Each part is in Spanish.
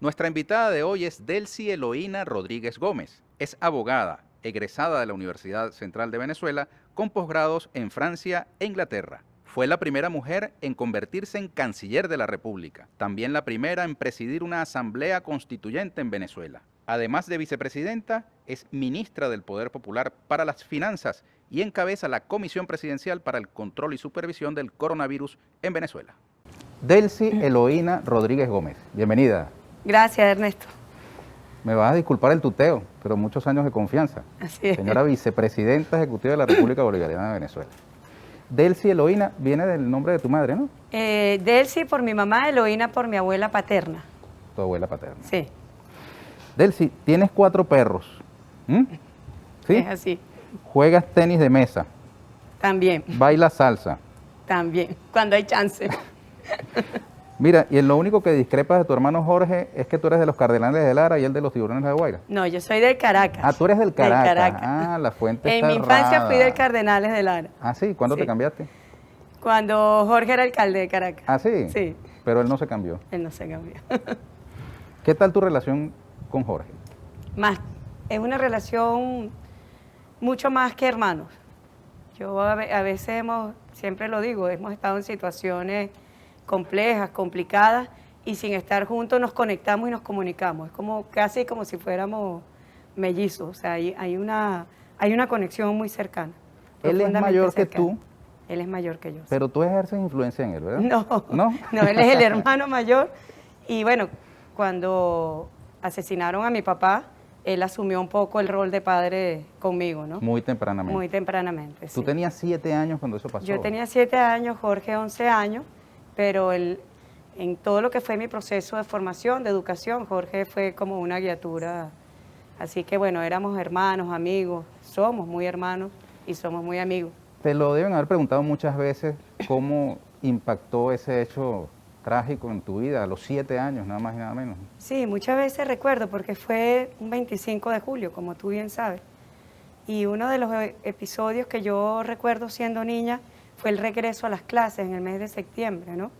Nuestra invitada de hoy es Delcy Eloína Rodríguez Gómez. Es abogada, egresada de la Universidad Central de Venezuela, con posgrados en Francia e Inglaterra. Fue la primera mujer en convertirse en canciller de la República, también la primera en presidir una asamblea constituyente en Venezuela. Además de vicepresidenta, es ministra del Poder Popular para las Finanzas y encabeza la Comisión Presidencial para el Control y Supervisión del Coronavirus en Venezuela. Delcy Eloína Rodríguez Gómez, bienvenida. Gracias, Ernesto. Me vas a disculpar el tuteo, pero muchos años de confianza. Así es. Señora vicepresidenta ejecutiva de la República Bolivariana de Venezuela. Delcy Eloína viene del nombre de tu madre, ¿no? Delcy por mi mamá, Eloína por mi abuela paterna. Tu abuela paterna. Sí. Delcy, tienes 4 perros. ¿Mm? ¿Sí? Es así. Juegas tenis de mesa. También, Bailas salsa. también, cuando hay chance. Mira, y lo único que discrepas de tu hermano Jorge es que tú eres de los Cardenales de Lara y él de los Tiburones de La Guaira. No, yo soy del Caracas. Ah, tú eres del Caracas. Caracas. Ah, la fuente En está mi infancia errada. fui del Cardenales de Lara. Ah, sí, ¿cuándo Sí. te cambiaste? Cuando Jorge era alcalde de Caracas. Ah, sí. Sí, Pero él no se cambió. él no se cambió. ¿Qué tal tu relación con Jorge? Más, es una relación mucho más que hermanos. Yo a veces siempre lo digo, hemos estado en situaciones complejas, complicadas, y sin estar juntos nos conectamos y nos comunicamos. Es como casi como si fuéramos mellizos, o sea, hay una conexión muy cercana. Él es profundamente mayor que cercana. tú, Él es mayor que yo. sí. pero tú ejerces influencia en él, ¿verdad? No, ¿No? no, él es el hermano mayor. Y bueno, cuando asesinaron a mi papá, él asumió un poco el rol de padre conmigo, ¿no? Muy tempranamente. Muy tempranamente, Tú sí. tenías 7 años cuando eso pasó. Yo tenía 7 años, Jorge 11 años, pero en todo lo que fue mi proceso de formación, de educación, Jorge fue como una guiatura. Así que bueno, éramos hermanos, amigos, somos muy hermanos y somos muy amigos. Te lo deben haber preguntado muchas veces cómo impactó ese hecho trágico en tu vida a los 7 años, nada más y nada menos. Sí, muchas veces recuerdo porque fue un 25 de julio, como tú bien sabes. Y uno de los episodios que yo recuerdo siendo niña fue el regreso a las clases en el mes de septiembre, ¿no?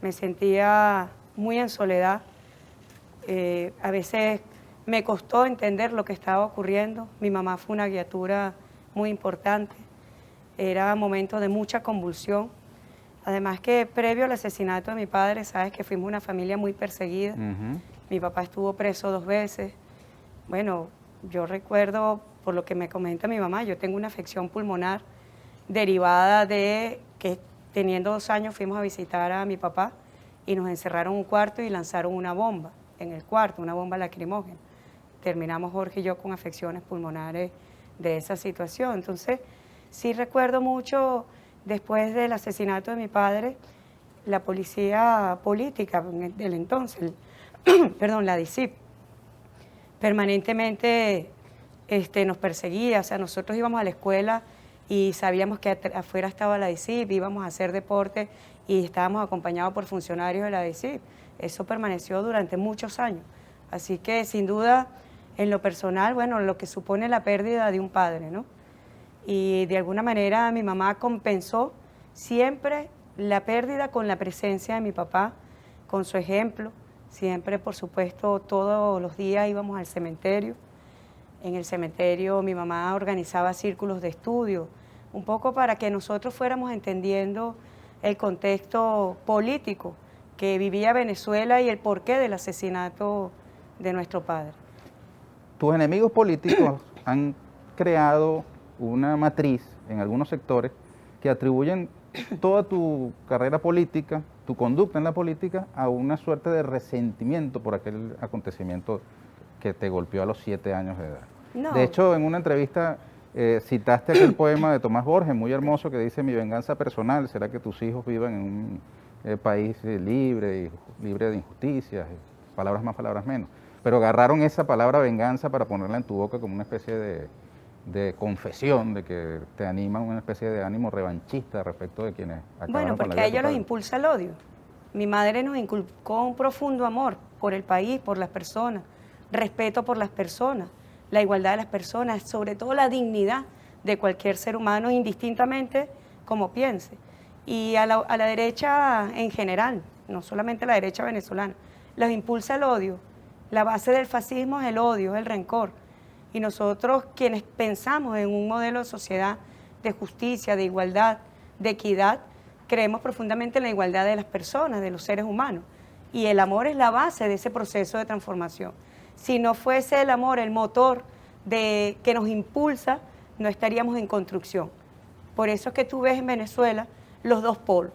Me sentía muy en soledad. A veces me costó entender lo que estaba ocurriendo. Mi mamá fue una guiatura muy importante. Era momento de mucha convulsión. Además que previo al asesinato de mi padre, sabes que fuimos una familia muy perseguida. Ujú. Mi papá estuvo preso 2 veces. Bueno, yo recuerdo, por lo que me comenta mi mamá, yo tengo una afección pulmonar derivada de que teniendo 2 años fuimos a visitar a mi papá y nos encerraron en un cuarto y lanzaron una bomba en el cuarto, una bomba lacrimógena. Terminamos Jorge y yo con afecciones pulmonares de esa situación. Entonces, sí recuerdo mucho, después del asesinato de mi padre, la policía política del entonces, perdón, la DICIP, permanentemente nos perseguía. O sea, nosotros íbamos a la escuela y sabíamos que afuera estaba la DICIP, íbamos a hacer deporte y estábamos acompañados por funcionarios de la DICIP. Eso permaneció durante muchos años. Así que, sin duda, en lo personal, bueno, lo que supone la pérdida de un padre, ¿no? Y de alguna manera mi mamá compensó siempre la pérdida con la presencia de mi papá, con su ejemplo. Siempre, por supuesto, todos los días íbamos al cementerio. En el cementerio mi mamá organizaba círculos de estudio, un poco para que nosotros fuéramos entendiendo el contexto político que vivía Venezuela y el porqué del asesinato de nuestro padre. Tus enemigos políticos han creado una matriz en algunos sectores que atribuyen toda tu carrera política, tu conducta en la política, a una suerte de resentimiento por aquel acontecimiento que te golpeó a los 7 años de edad. No. De hecho, en una entrevista citaste aquel poema de Tomás Borges, muy hermoso, que dice: mi venganza personal será que tus hijos vivan en un país libre de injusticias, palabras más, palabras menos. Pero agarraron esa palabra venganza para ponerla en tu boca como una especie de confesión, de que te animan, una especie de ánimo revanchista respecto de quienes acabaron Bueno, con la porque vida a de tu ellos los padre. impulsa el odio. Mi madre nos inculcó un profundo amor por el país, por las personas, respeto por las personas, la igualdad de las personas, sobre todo la dignidad de cualquier ser humano, indistintamente como piense. Y a la derecha en general, no solamente a la derecha venezolana, los impulsa el odio, La base del fascismo es el odio, es el rencor. Y nosotros, quienes pensamos en un modelo de sociedad de justicia, de igualdad, de equidad, creemos profundamente en la igualdad de las personas, de los seres humanos. Y el amor es la base de ese proceso de transformación. Si no fuese el amor el motor que nos impulsa, no estaríamos en construcción. Por eso es que tú ves en Venezuela los dos polos.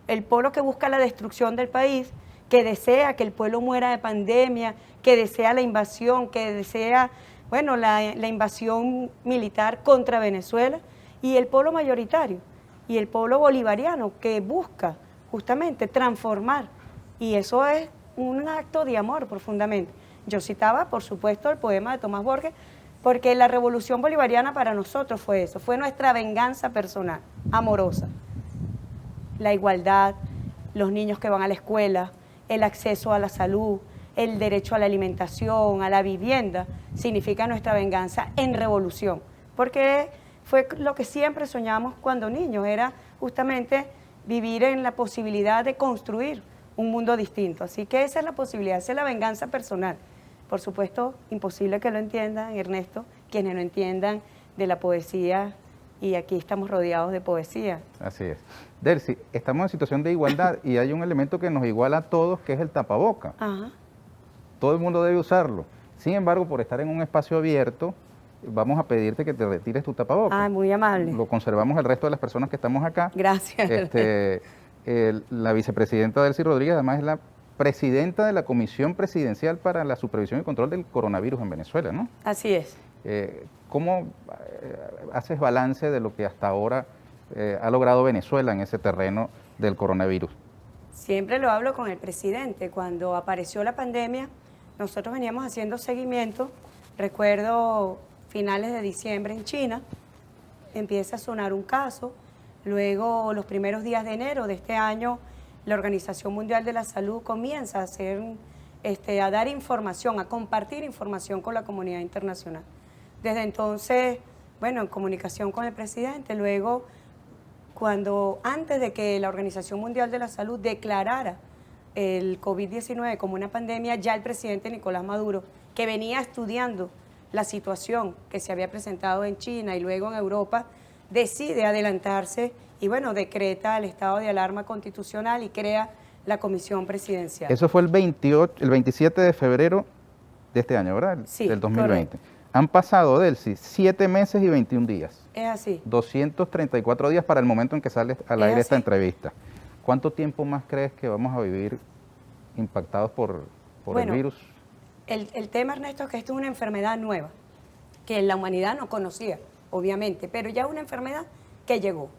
El polo que busca la destrucción del país, que desea que el pueblo muera de pandemia, que desea la invasión, que desea, bueno, la invasión militar contra Venezuela, y el polo mayoritario, y el pueblo bolivariano, que busca justamente transformar. Y eso es un acto de amor profundamente. Yo citaba, por supuesto, el poema de Tomás Borges, porque la revolución bolivariana para nosotros fue eso, fue nuestra venganza personal, amorosa. La igualdad, los niños que van a la escuela, el acceso a la salud, el derecho a la alimentación, a la vivienda, significa nuestra venganza en revolución, porque fue lo que siempre soñamos cuando niños, era justamente vivir en la posibilidad de construir un mundo distinto. Así que esa es la posibilidad, esa es la venganza personal. Por supuesto, imposible que lo entiendan, Ernesto, quienes no entiendan de la poesía, y aquí estamos rodeados de poesía. Así es. Delcy, estamos en situación de igualdad y hay un elemento que nos iguala a todos, que es el tapaboca. Ajá. Todo el mundo debe usarlo. Sin embargo, por estar en un espacio abierto, vamos a pedirte que te retires tu tapaboca. Ah, muy amable. Lo conservamos el resto de las personas que estamos acá. Gracias. La vicepresidenta Delcy Rodríguez, además, es la presidenta de la Comisión Presidencial para la Supervisión y Control del Coronavirus en Venezuela, ¿no? Así es. ¿Cómo haces balance de lo que hasta ahora ha logrado Venezuela en ese terreno del coronavirus? Siempre lo hablo con el presidente. Cuando apareció la pandemia, nosotros veníamos haciendo seguimiento. Recuerdo finales de diciembre en China, empieza a sonar un caso. Luego, los primeros días de enero de este año, la Organización Mundial de la Salud comienza a dar información, a compartir información con la comunidad internacional. Desde entonces, bueno, en comunicación con el presidente, luego, antes de que la Organización Mundial de la Salud declarara el COVID-19 como una pandemia, ya el presidente Nicolás Maduro, que venía estudiando la situación que se había presentado en China y luego en Europa, decide adelantarse y, bueno, decreta el estado de alarma constitucional y crea la comisión presidencial. Eso fue el 27 de febrero de este año, ¿verdad? Sí, del 2020. correcto. Han pasado, Delcy, 7 meses y 21 días. Es así. 234 días para el momento en que sale al aire esta entrevista. ¿Cuánto tiempo más crees que vamos a vivir impactados por el virus? El tema, Ernesto, es que esto es una enfermedad nueva, que la humanidad no conocía, obviamente, pero ya es una enfermedad que llegó,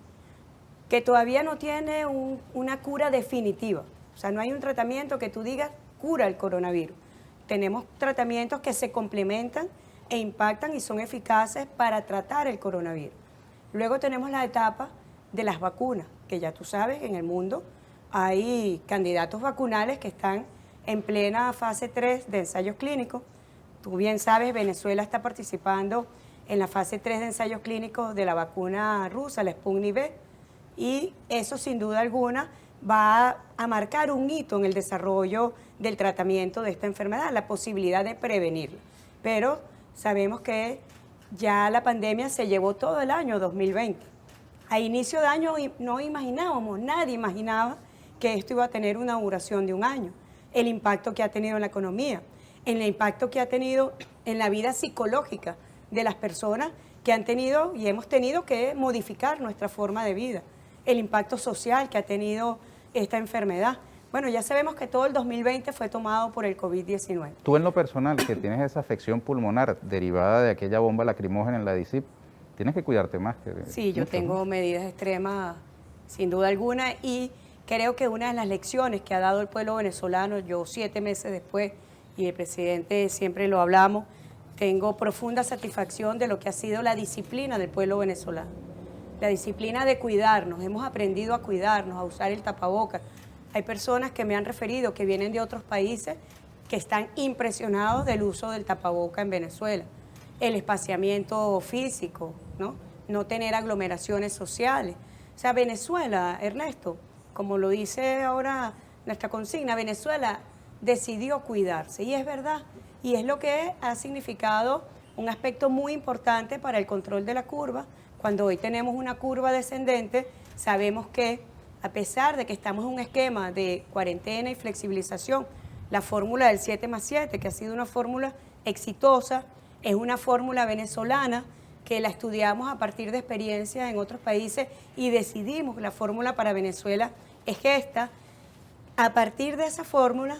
que todavía no tiene una cura definitiva. O sea, no hay un tratamiento que tú digas cura el coronavirus. Tenemos tratamientos que se complementan e impactan y son eficaces para tratar el coronavirus. Luego tenemos la etapa de las vacunas, que ya tú sabes, en el mundo hay candidatos vacunales que están en plena fase 3 de ensayos clínicos. Tú bien sabes, Venezuela está participando en la fase 3 de ensayos clínicos de la vacuna rusa, la Sputnik V, y eso sin duda alguna va a marcar un hito en el desarrollo del tratamiento de esta enfermedad, la posibilidad de prevenirla. Pero sabemos que ya la pandemia se llevó todo el año 2020. A inicio de año no imaginábamos, nadie imaginaba que esto iba a tener una duración de un año. El impacto que ha tenido en la economía, el impacto que ha tenido en la vida psicológica de las personas que han tenido y hemos tenido que modificar nuestra forma de vida, el impacto social que ha tenido esta enfermedad. Bueno, ya sabemos que todo el 2020 fue tomado por el COVID-19. Tú en lo personal, que tienes esa afección pulmonar derivada de aquella bomba lacrimógena en la DICIP, tienes que cuidarte más. Sí, yo tengo medidas extremas, sin duda alguna, y creo que una de las lecciones que ha dado el pueblo venezolano, yo 7 meses después, y el presidente siempre lo hablamos, tengo profunda satisfacción de lo que ha sido la disciplina del pueblo venezolano. La disciplina de cuidarnos, hemos aprendido a cuidarnos, a usar el tapabocas. Hay personas que me han referido que vienen de otros países que están impresionados del uso del tapaboca en Venezuela. El espaciamiento físico, no tener aglomeraciones sociales. O sea, Venezuela, Ernesto, como lo dice ahora nuestra consigna, Venezuela decidió cuidarse. Y es verdad, y es lo que ha significado un aspecto muy importante para el control de la curva. Cuando hoy tenemos una curva descendente, sabemos que a pesar de que estamos en un esquema de cuarentena y flexibilización, la fórmula del 7+7, que ha sido una fórmula exitosa, es una fórmula venezolana que la estudiamos a partir de experiencias en otros países y decidimos que la fórmula para Venezuela es esta. A partir de esa fórmula,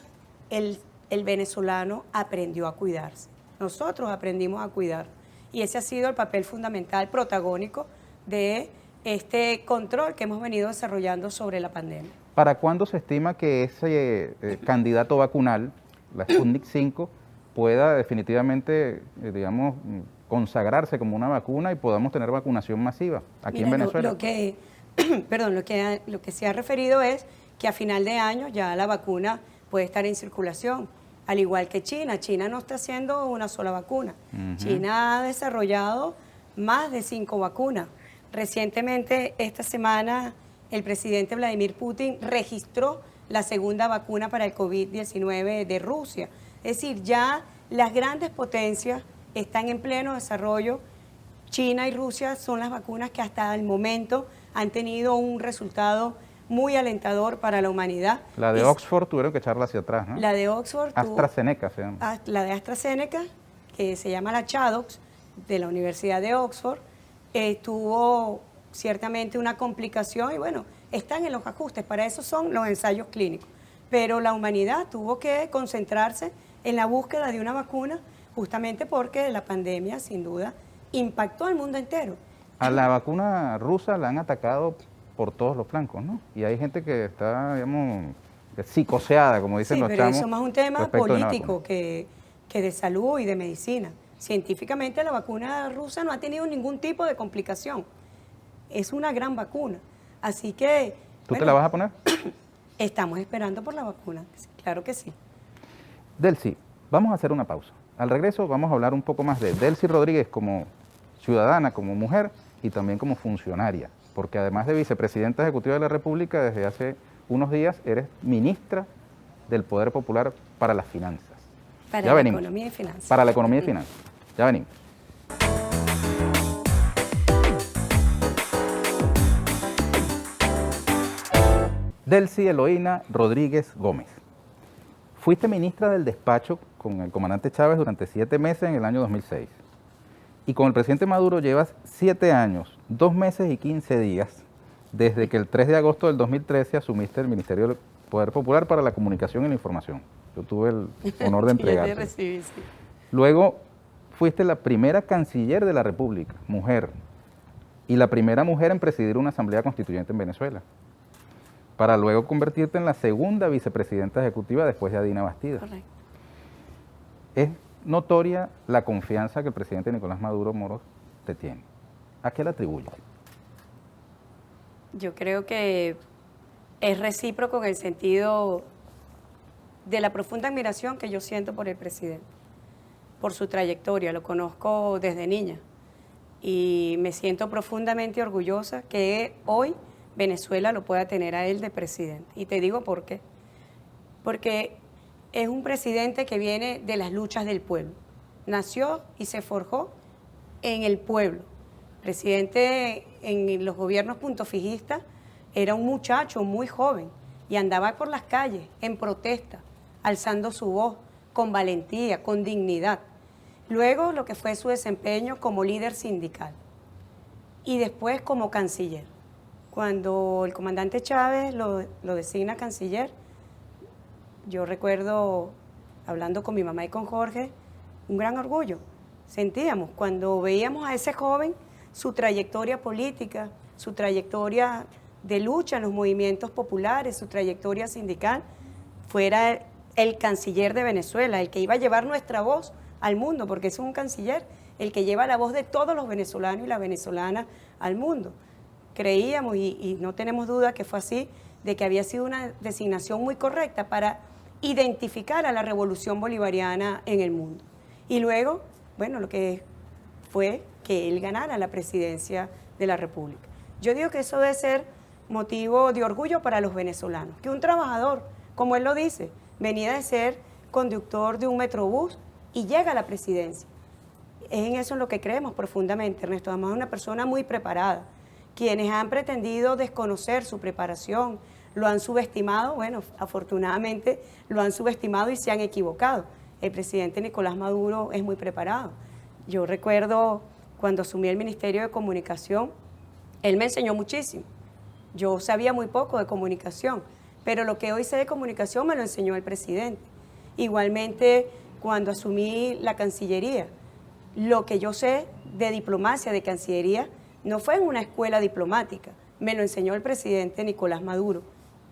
el venezolano aprendió a cuidarse. Nosotros aprendimos a cuidar. Y ese ha sido el papel fundamental, protagónico, de este control que hemos venido desarrollando sobre la pandemia. ¿Para cuándo se estima que ese candidato vacunal, la Sputnik 5, pueda definitivamente, digamos, consagrarse como una vacuna y podamos tener vacunación masiva aquí en Venezuela? Lo que se ha referido es que a final de año ya la vacuna puede estar en circulación, al igual que China. China no está haciendo una sola vacuna. China ha desarrollado más de 5 vacunas. Recientemente, esta semana, el presidente Vladimir Putin registró la segunda vacuna para el COVID-19 de Rusia. Es decir, ya las grandes potencias están en pleno desarrollo. China y Rusia son las vacunas que hasta el momento han tenido un resultado muy alentador para la humanidad. La de Oxford tuvieron que echarla hacia atrás, ¿no? La de Oxford. AstraZeneca se llama. La de AstraZeneca, que se llama la Chadox, de la Universidad de Oxford, tuvo ciertamente una complicación y bueno, están en los ajustes, para eso son los ensayos clínicos. Pero la humanidad tuvo que concentrarse en la búsqueda de una vacuna justamente porque la pandemia, sin duda, impactó al mundo entero. A la vacuna rusa la han atacado por todos los flancos, ¿no? Y hay gente que está, digamos, psicoseada, como dicen los chamos. Sí, pero eso es más un tema político que de salud y de medicina. Científicamente la vacuna rusa no ha tenido ningún tipo de complicación. Es una gran vacuna. Así que... ¿Tú te la vas a poner? Estamos esperando por la vacuna, claro que sí. Delcy, vamos a hacer una pausa. Al regreso vamos a hablar un poco más de Delcy Rodríguez como ciudadana, como mujer y también como funcionaria, porque además de vicepresidenta ejecutiva de la República, desde hace unos días eres ministra del Poder Popular para las Finanzas. Para la economía y finanzas. Para la economía y finanzas. Ya venimos. Delcy Eloína Rodríguez Gómez. Fuiste ministra del despacho con el comandante Chávez durante 7 meses en el año 2006. Y con el presidente Maduro llevas 7 años, 2 meses y 15 días, desde que el 3 de agosto del 2013 asumiste el Ministerio del Poder Popular para la Comunicación y la Información. Yo tuve el honor de entregarte. Recibí, sí. Luego fuiste la primera canciller de la República, mujer, y la primera mujer en presidir una asamblea constituyente en Venezuela, para luego convertirte en la segunda vicepresidenta ejecutiva después de Adina Bastida. Correcto. Es notoria la confianza que el presidente Nicolás Maduro Moros te tiene. ¿A qué la atribuyes? Yo creo que es recíproco en el sentido de la profunda admiración que yo siento por el presidente, por su trayectoria. Lo conozco desde niña y me siento profundamente orgullosa que hoy Venezuela lo pueda tener a él de presidente. Y te digo por qué. Porque es un presidente que viene de las luchas del pueblo. Nació y se forjó en el pueblo. Presidente en los gobiernos puntofijistas era un muchacho muy joven y andaba por las calles en protesta, alzando su voz con valentía, con dignidad. Luego lo que fue su desempeño como líder sindical y después como canciller. Cuando el comandante Chávez lo designa canciller, yo recuerdo, hablando con mi mamá y con Jorge, un gran orgullo. Sentíamos cuando veíamos a ese joven, su trayectoria política, su trayectoria de lucha en los movimientos populares, su trayectoria sindical, fuera el canciller de Venezuela, el que iba a llevar nuestra voz al mundo, porque es un canciller, el que lleva la voz de todos los venezolanos y las venezolanas al mundo. Creíamos, y no tenemos duda que fue así, de que había sido una designación muy correcta para identificar a la revolución bolivariana en el mundo. Y luego, bueno, lo que fue que él ganara la presidencia de la República. Yo digo que eso debe ser motivo de orgullo para los venezolanos, que un trabajador, como él lo dice, venía de ser conductor de un metrobús y llega a la presidencia. Es en eso en lo que creemos profundamente, Ernesto. Además es una persona muy preparada. Quienes han pretendido desconocer su preparación, lo han subestimado, bueno, afortunadamente lo han subestimado y se han equivocado. El presidente Nicolás Maduro es muy preparado. Yo recuerdo cuando asumí el Ministerio de Comunicación, él me enseñó muchísimo. Yo sabía muy poco de comunicación, pero lo que hoy sé de comunicación me lo enseñó el presidente. Igualmente, cuando asumí la Cancillería, lo que yo sé de diplomacia, de Cancillería, no fue en una escuela diplomática, me lo enseñó el presidente Nicolás Maduro.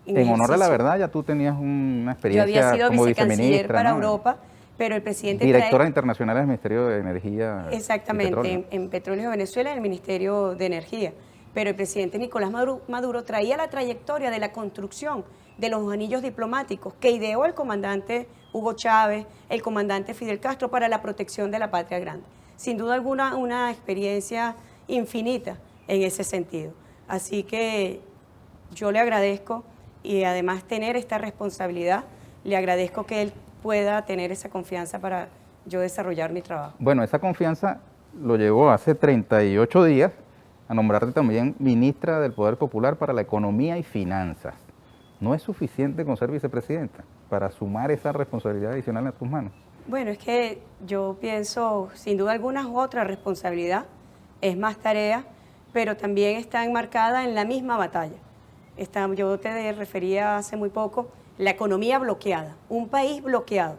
En honor a la verdad, ya tú tenías una experiencia como vicecanciller. Yo había sido vicecanciller para ¿no? Europa, pero el presidente... Directora internacional del Ministerio de Energía. Exactamente, en Petróleos de Venezuela, en el Ministerio de Energía. Pero el presidente Nicolás Maduro traía la trayectoria de la construcción de los anillos diplomáticos que ideó el comandante Hugo Chávez, el comandante Fidel Castro para la protección de la patria grande. Sin duda alguna, una experiencia infinita en ese sentido. Así que yo le agradezco, y además tener esta responsabilidad, le agradezco que él pueda tener esa confianza para yo desarrollar mi trabajo. Bueno, esa confianza lo llevó hace 38 días a nombrarte también ministra del Poder Popular para la Economía y Finanzas. ¿No es suficiente con ser vicepresidenta para sumar esa responsabilidad adicional a tus manos? Bueno, es que yo pienso, sin duda alguna, otra responsabilidad, es más tarea, pero también está enmarcada en la misma batalla. Yo te refería hace muy poco, la economía bloqueada, un país bloqueado.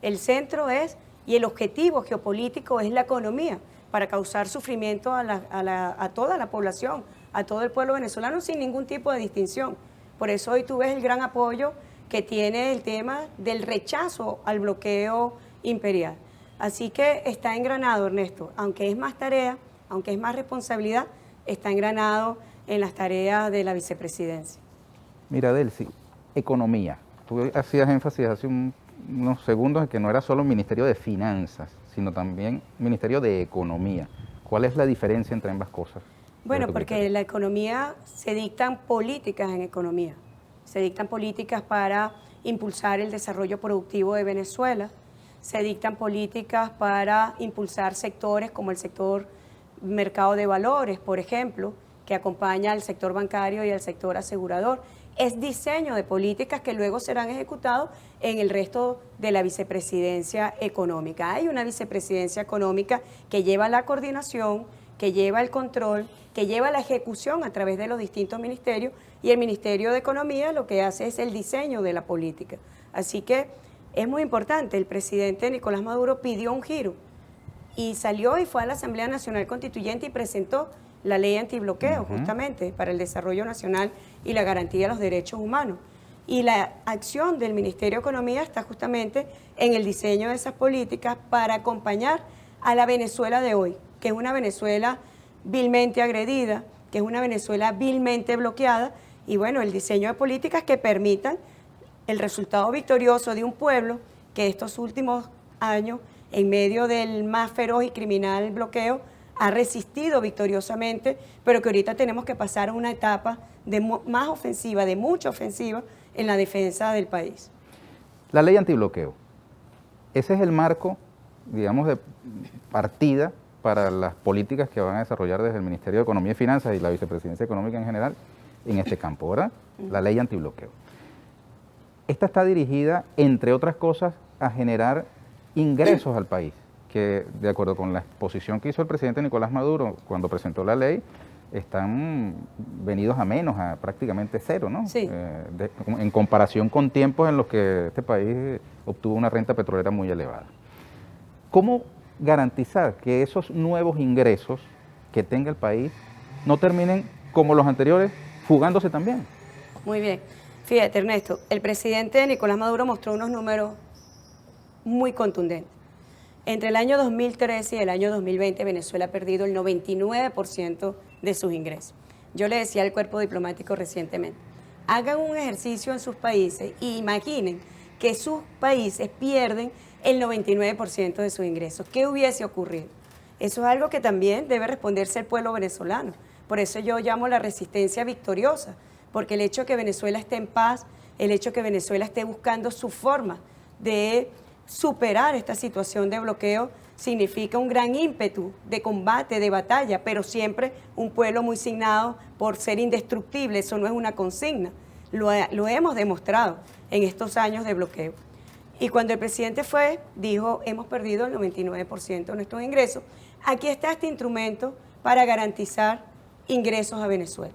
El centro es, y el objetivo geopolítico es la economía, para causar sufrimiento a toda la población, a todo el pueblo venezolano sin ningún tipo de distinción. Por eso hoy tú ves el gran apoyo que tiene el tema del rechazo al bloqueo imperial. Así que está engranado, Ernesto, aunque es más tarea, aunque es más responsabilidad, está engranado en las tareas de la vicepresidencia. Mira, Delcy, economía. Tú hacías énfasis hace unos segundos en que no era solo Ministerio de Finanzas, sino también Ministerio de Economía. ¿Cuál es la diferencia entre ambas cosas? Bueno, porque en la economía se dictan políticas en economía. Se dictan políticas para impulsar el desarrollo productivo de Venezuela, se dictan políticas para impulsar sectores como el sector mercado de valores, por ejemplo, que acompaña al sector bancario y al sector asegurador. Es diseño de políticas que luego serán ejecutados en el resto de la vicepresidencia económica. Hay una vicepresidencia económica que lleva la coordinación, que lleva el control, que lleva la ejecución a través de los distintos ministerios, y el Ministerio de Economía lo que hace es el diseño de la política. Así que es muy importante, el presidente Nicolás Maduro pidió un giro y salió y fue a la Asamblea Nacional Constituyente y presentó la ley antibloqueo, justamente para el desarrollo nacional y la garantía de los derechos humanos. Y la acción del Ministerio de Economía está justamente en el diseño de esas políticas para acompañar a la Venezuela de hoy, que es una Venezuela vilmente agredida, que es una Venezuela vilmente bloqueada, y bueno, el diseño de políticas que permitan el resultado victorioso de un pueblo que estos últimos años, en medio del más feroz y criminal bloqueo, ha resistido victoriosamente, pero que ahorita tenemos que pasar a una etapa de más ofensiva, de mucha ofensiva en la defensa del país. La ley antibloqueo, ese es el marco, digamos, de partida para las políticas que van a desarrollar desde el Ministerio de Economía y Finanzas y la Vicepresidencia Económica en general en este campo, ¿verdad? La ley antibloqueo. Esta está dirigida, entre otras cosas, a generar ingresos al país, que de acuerdo con la exposición que hizo el presidente Nicolás Maduro cuando presentó la ley, están venidos a menos, a prácticamente cero, ¿no? Sí. En comparación con tiempos en los que este país obtuvo una renta petrolera muy elevada. ¿Cómo garantizar que esos nuevos ingresos que tenga el país no terminen como los anteriores, fugándose también? Muy bien. Fíjate, Ernesto, el presidente Nicolás Maduro mostró unos números muy contundentes. Entre el año 2013 y el año 2020, Venezuela ha perdido el 99% de sus ingresos. Yo le decía al cuerpo diplomático recientemente, hagan un ejercicio en sus países e imaginen que sus países pierden el 99% de sus ingresos. ¿Qué hubiese ocurrido? Eso es algo que también debe responderse el pueblo venezolano. Por eso yo llamo la resistencia victoriosa, porque el hecho de que Venezuela esté en paz, el hecho de que Venezuela esté buscando su forma de superar esta situación de bloqueo significa un gran ímpetu de combate, de batalla, pero siempre un pueblo muy signado por ser indestructible. Eso no es una consigna, lo hemos demostrado en estos años de bloqueo. Y cuando el presidente fue, dijo, hemos perdido el 99% de nuestros ingresos. Aquí está este instrumento para garantizar ingresos a Venezuela.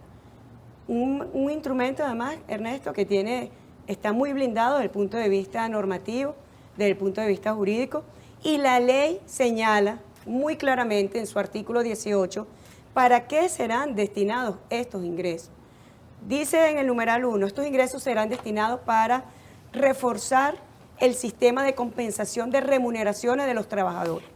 Un instrumento además, Ernesto, que está muy blindado desde el punto de vista normativo, desde el punto de vista jurídico, y la ley señala muy claramente en su artículo 18 para qué serán destinados estos ingresos. Dice en el numeral 1, estos ingresos serán destinados para reforzar el sistema de compensación de remuneraciones de los trabajadores,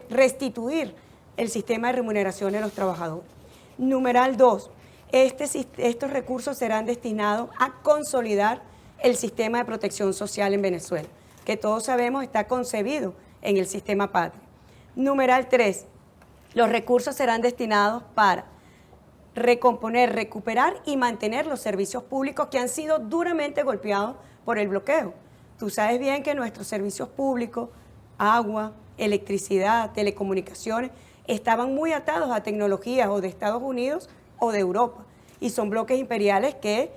restituir el sistema de remuneraciones de los trabajadores. Numeral 2, estos recursos serán destinados a consolidar el sistema de protección social en Venezuela, que todos sabemos está concebido en el sistema patria. Numeral 3, los recursos serán destinados para recomponer, recuperar y mantener los servicios públicos que han sido duramente golpeados por el bloqueo. Tú sabes bien que nuestros servicios públicos, agua, electricidad, telecomunicaciones, estaban muy atados a tecnologías o de Estados Unidos o de Europa. Y son bloques imperiales que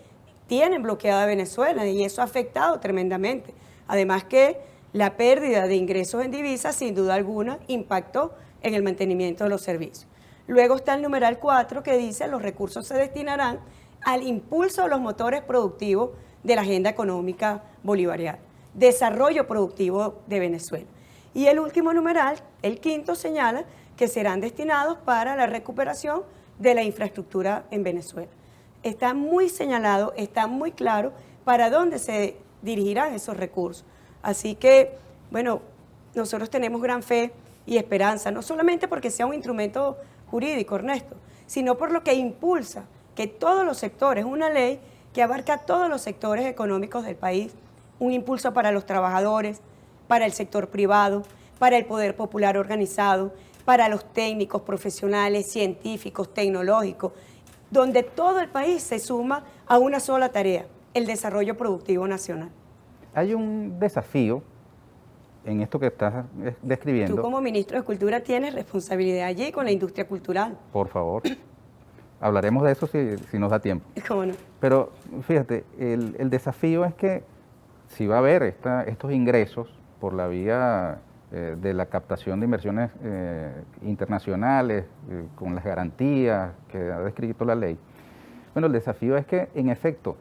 tienen bloqueada Venezuela y eso ha afectado tremendamente. Además que la pérdida de ingresos en divisas, sin duda alguna, impactó en el mantenimiento de los servicios. Luego está el numeral 4 que dice los recursos se destinarán al impulso de los motores productivos de la agenda económica bolivariana, desarrollo productivo de Venezuela. Y el último numeral, el 5, señala que serán destinados para la recuperación de la infraestructura en Venezuela. Está muy señalado, está muy claro para dónde se dirigirán esos recursos. Así que, bueno, nosotros tenemos gran fe y esperanza, no solamente porque sea un instrumento jurídico, Ernesto, sino por lo que impulsa que todos los sectores, una ley que abarca todos los sectores económicos del país, un impulso para los trabajadores, para el sector privado, para el poder popular organizado, para los técnicos, profesionales, científicos, tecnológicos, donde todo el país se suma a una sola tarea, el desarrollo productivo nacional. Hay un desafío en esto que estás describiendo. Tú como ministro de Cultura tienes responsabilidad allí con la industria cultural. Por favor, hablaremos de eso si nos da tiempo. ¿Cómo no? Pero fíjate, el desafío es que si va a haber estos ingresos por la vía de la captación de inversiones internacionales, con las garantías que ha descrito la ley, bueno, el desafío es que, en efecto,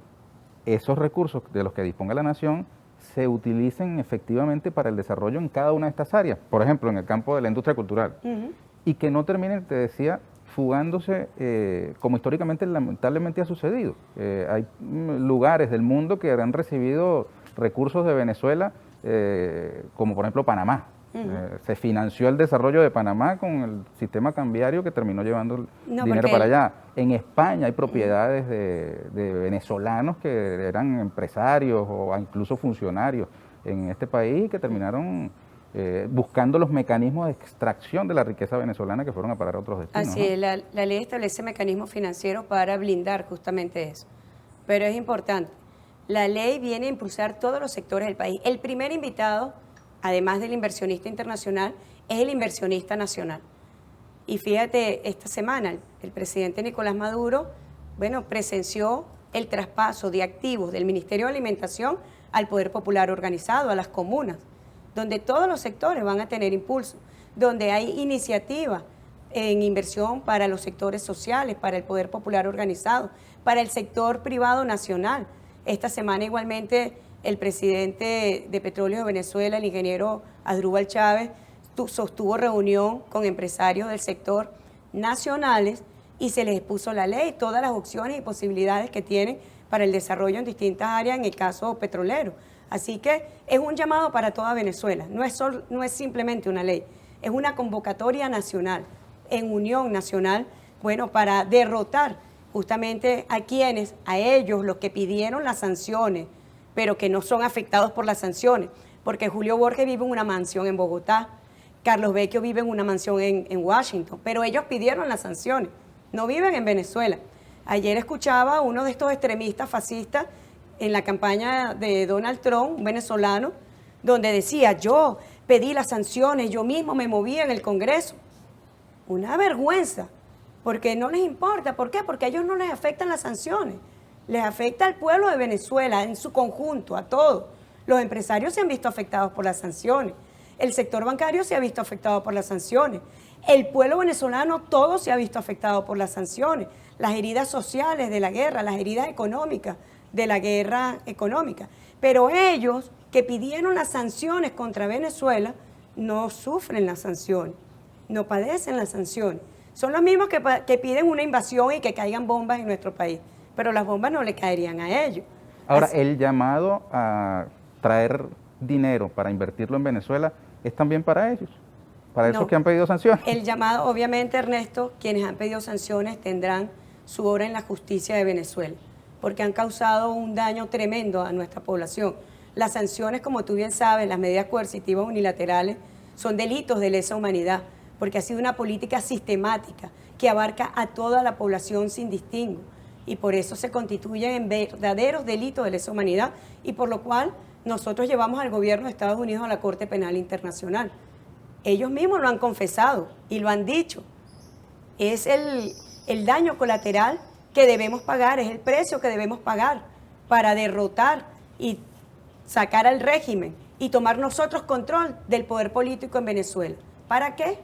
esos recursos de los que disponga la nación se utilicen efectivamente para el desarrollo en cada una de estas áreas, por ejemplo, en el campo de la industria cultural, y que no terminen, te decía, fugándose como históricamente lamentablemente ha sucedido. Hay lugares del mundo que han recibido recursos de Venezuela, como por ejemplo Panamá. Se financió el desarrollo de Panamá con el sistema cambiario que terminó llevando el dinero para allá. En España hay propiedades de venezolanos que eran empresarios o incluso funcionarios en este país que terminaron buscando los mecanismos de extracción de la riqueza venezolana que fueron a parar a otros destinos. Así es, la ley establece mecanismos financieros para blindar justamente eso. Pero es importante, la ley viene a impulsar todos los sectores del país. El primer invitado, además del inversionista internacional, es el inversionista nacional. Y fíjate, esta semana el presidente Nicolás Maduro, bueno, presenció el traspaso de activos del Ministerio de Alimentación al Poder Popular Organizado, a las comunas, donde todos los sectores van a tener impulso, donde hay iniciativas en inversión para los sectores sociales, para el Poder Popular Organizado, para el sector privado nacional. Esta semana igualmente el presidente de Petróleos de Venezuela, el ingeniero Asdrúbal Chávez, sostuvo reunión con empresarios del sector nacionales y se les expuso la ley, todas las opciones y posibilidades que tienen para el desarrollo en distintas áreas, en el caso petrolero. Así que es un llamado para toda Venezuela, no es simplemente una ley, es una convocatoria nacional, en unión nacional, bueno, para derrotar justamente a ellos, los que pidieron las sanciones, pero que no son afectados por las sanciones, porque Julio Borges vive en una mansión en Bogotá, Carlos Vecchio vive en una mansión en Washington, pero ellos pidieron las sanciones, no viven en Venezuela. Ayer escuchaba a uno de estos extremistas fascistas en la campaña de Donald Trump, un venezolano, donde decía, yo pedí las sanciones, yo mismo me movía en el Congreso. Una vergüenza, porque no les importa. ¿Por qué? Porque a ellos no les afectan las sanciones. Les afecta al pueblo de Venezuela en su conjunto, a todos. Los empresarios se han visto afectados por las sanciones. El sector bancario se ha visto afectado por las sanciones. El pueblo venezolano todo se ha visto afectado por las sanciones. Las heridas sociales de la guerra, las heridas económicas de la guerra económica. Pero ellos que pidieron las sanciones contra Venezuela no sufren las sanciones, no padecen las sanciones. Son los mismos que piden una invasión y que caigan bombas en nuestro país, pero las bombas no le caerían a ellos. Ahora, el llamado a traer dinero para invertirlo en Venezuela es también para ellos, para esos que han pedido sanciones. El llamado, obviamente, Ernesto, quienes han pedido sanciones tendrán su hora en la justicia de Venezuela, porque han causado un daño tremendo a nuestra población. Las sanciones, como tú bien sabes, las medidas coercitivas unilaterales, son delitos de lesa humanidad, porque ha sido una política sistemática que abarca a toda la población sin distingo, y por eso se constituyen en verdaderos delitos de lesa humanidad, y por lo cual nosotros llevamos al gobierno de Estados Unidos a la Corte Penal Internacional. Ellos mismos lo han confesado y lo han dicho. Es el daño colateral que debemos pagar, es el precio que debemos pagar para derrotar y sacar al régimen y tomar nosotros control del poder político en Venezuela. ¿Para qué?